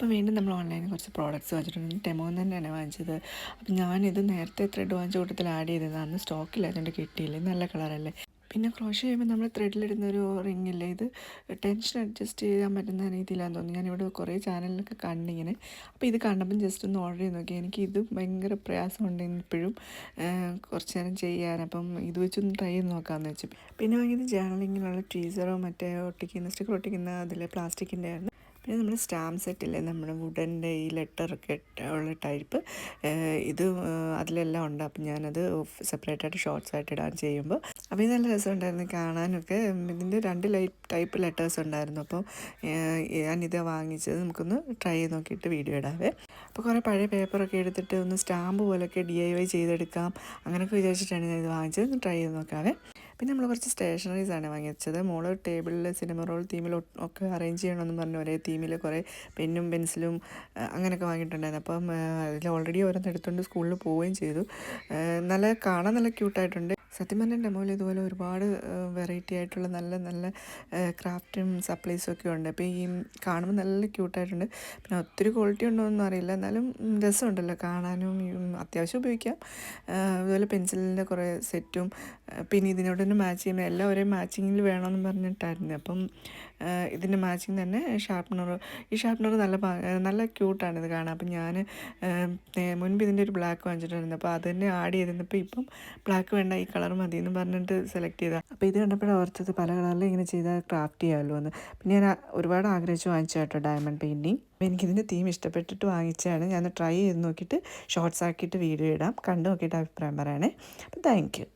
അപ്പോൾ വീണ്ടും നമ്മൾ ഓൺലൈനിൽ കുറച്ച് പ്രോഡക്റ്റ്സ് വാങ്ങിച്ചിട്ടുണ്ട്. ടെമോന്ന് തന്നെയാണ് വാങ്ങിച്ചത്. അപ്പം ഞാനിത് നേരത്തെ ത്രെഡ് വാങ്ങിച്ച കൂട്ടത്തിൽ ആഡ് ചെയ്തതാണ്. അന്ന് സ്റ്റോക്കില്ലാത്തതുകൊണ്ട് കിട്ടിയില്ല. നല്ല കളറല്ലേ. പിന്നെ ക്രോഷേ ചെയ്യുമ്പോൾ നമ്മൾ ത്രെഡിലിടുന്നൊരു റിങ്ങില്ലേ, ഇത് ടെൻഷൻ അഡ്ജസ്റ്റ് ചെയ്യാൻ പറ്റുന്ന രീതിയിലാണെന്ന് തോന്നുന്നു. ഞാനിവിടെ കുറേ ചാനലിലൊക്കെ കണ്ടിങ്ങനെ. അപ്പോൾ ഇത് കണ്ടപ്പം ജസ്റ്റ് ഒന്ന് ഓർഡർ ചെയ്ത് നോക്കി. എനിക്കിത് ഭയങ്കര പ്രയാസമുണ്ട് ഇപ്പോഴും കുറച്ച് നേരം ചെയ്യാൻ. അപ്പം ഇത് വെച്ചൊന്ന് ട്രൈ ചെയ്ത് നോക്കാമെന്ന് വെച്ചു. പിന്നെ വാങ്ങിയത് ജേർണലിങ്ങിനുള്ള ടീസറോ മറ്റേ ഒട്ടിക്കുന്ന സ്റ്റിക്കർ ഒട്ടിക്കുന്ന അതിൽ പ്ലാസ്റ്റിക്കിൻ്റെ ആയിരുന്നു. പിന്നെ നമ്മൾ സ്റ്റാമ്പ് സെറ്റില്ലേ, നമ്മുടെ വുഡൻ്റെ ഈ ലെറ്ററൊക്കെ ഉള്ള ടൈപ്പ്, ഇത് അതിലെല്ലാം ഉണ്ട്. അപ്പം ഞാനത് സെപ്പറേറ്റായിട്ട് ഷോർട്സ് ആയിട്ട് ഇടാൻ ചെയ്യുമ്പോൾ അപ്പോൾ ഇത് നല്ല രസമുണ്ടായിരുന്നു കാണാനൊക്കെ. ഇതിൻ്റെ 2 ടൈപ്പ് ലെറ്റേഴ്സ് ഉണ്ടായിരുന്നു. അപ്പോൾ ഞാനിത് വാങ്ങിച്ചത്. നമുക്കൊന്ന് ട്രൈ ചെയ്ത് നോക്കിയിട്ട് വീഡിയോ ഇടാവേ. അപ്പോൾ കുറേ പഴയ പേപ്പറൊക്കെ എടുത്തിട്ട് ഒന്ന് സ്റ്റാമ്പ് പോലെയൊക്കെ DIY ചെയ്തെടുക്കാം അങ്ങനെയൊക്കെ വിചാരിച്ചിട്ടാണ് ഞാൻ ഇത് വാങ്ങിച്ചത്. ഒന്ന് ട്രൈ ചെയ്ത് നോക്കാവേ. പിന്നെ നമ്മൾ കുറച്ച് സ്റ്റേഷനറീസാണ് വാങ്ങിച്ചത്. മോള് ടേബിളിൽ സിനിമ റോൾ തീമിൽ ഒക്കെ അറേഞ്ച് ചെയ്യണമെന്ന് പറഞ്ഞു ഒരേ തീമിൽ കുറേ പെന്നും പെൻസിലും അങ്ങനെയൊക്കെ വാങ്ങിയിട്ടുണ്ടായിരുന്നു. അപ്പം അതിൽ ഓൾറെഡി ഓരോന്ന് എടുത്തുകൊണ്ട് സ്കൂളിൽ പോവുകയും ചെയ്തു. കാണാൻ നല്ല ക്യൂട്ടായിട്ടുണ്ട്. സത്യം പറഞ്ഞാൽ ഡെമോയിൽ ഇതുപോലെ ഒരുപാട് വെറൈറ്റി ആയിട്ടുള്ള നല്ല നല്ല ക്രാഫ്റ്റും സപ്ലൈസും ഒക്കെ ഉണ്ട്. അപ്പോൾ ഈ കാണുമ്പോൾ നല്ല ക്യൂട്ടായിട്ടുണ്ട്. പിന്നെ ഒത്തിരി ക്വാളിറ്റി ഉണ്ടോ എന്നൊന്നും അറിയില്ല, എന്നാലും രസമുണ്ടല്ലോ കാണാനും. അത്യാവശ്യം ഉപയോഗിക്കാം. അതുപോലെ പെൻസിലിൻ്റെ കുറേ സെറ്റും പിന്നെ ഇതിനോട് തന്നെ മാച്ച് ചെയ്യുമ്പോൾ എല്ലാം ഒരേ മാച്ചിങ്ങിൽ വേണമെന്ന് പറഞ്ഞിട്ടായിരുന്നു. അപ്പം ഇതിൻ്റെ മാച്ചിങ് തന്നെ ഈ ഷാർപ്പ്നർ നല്ല ക്യൂട്ടാണ് ഇത് കാണാൻ. അപ്പം ഞാൻ മുൻപ് ഇതിൻ്റെ ഒരു ബ്ലാക്ക് വാങ്ങിച്ചിട്ടുണ്ടായിരുന്നു. അപ്പോൾ അത് തന്നെ ആഡ് ചെയ്തിരുന്നപ്പോൾ ഇപ്പം ബ്ലാക്ക് വേണ്ട, ഈ കളർ മതി എന്ന് പറഞ്ഞിട്ട് സെലക്ട് ചെയ്താൽ. അപ്പോൾ ഇത് കണ്ടപ്പോഴാണ് ഓർത്തത് പല കളറിൽ ഇങ്ങനെ ചെയ്താൽ ക്രാഫ്റ്റ് ചെയ്യാമല്ലോ എന്ന്. പിന്നെ ഞാൻ ഒരുപാട് ആഗ്രഹിച്ച് വാങ്ങിച്ചു കേട്ടോ ഡയമണ്ട് പെയിൻറ്റിങ്. അപ്പോൾ എനിക്കിതിൻ്റെ തീം ഇഷ്ടപ്പെട്ടിട്ട് വാങ്ങിച്ചതാണ്. ഞാൻ ട്രൈ ചെയ്ത് നോക്കിയിട്ട് ഷോർട്സ് ആക്കിയിട്ട് വീഡിയോ ഇടാം. കണ്ടു നോക്കിയിട്ട് അഭിപ്രായം പറയണേ. അപ്പോൾ താങ്ക് യു.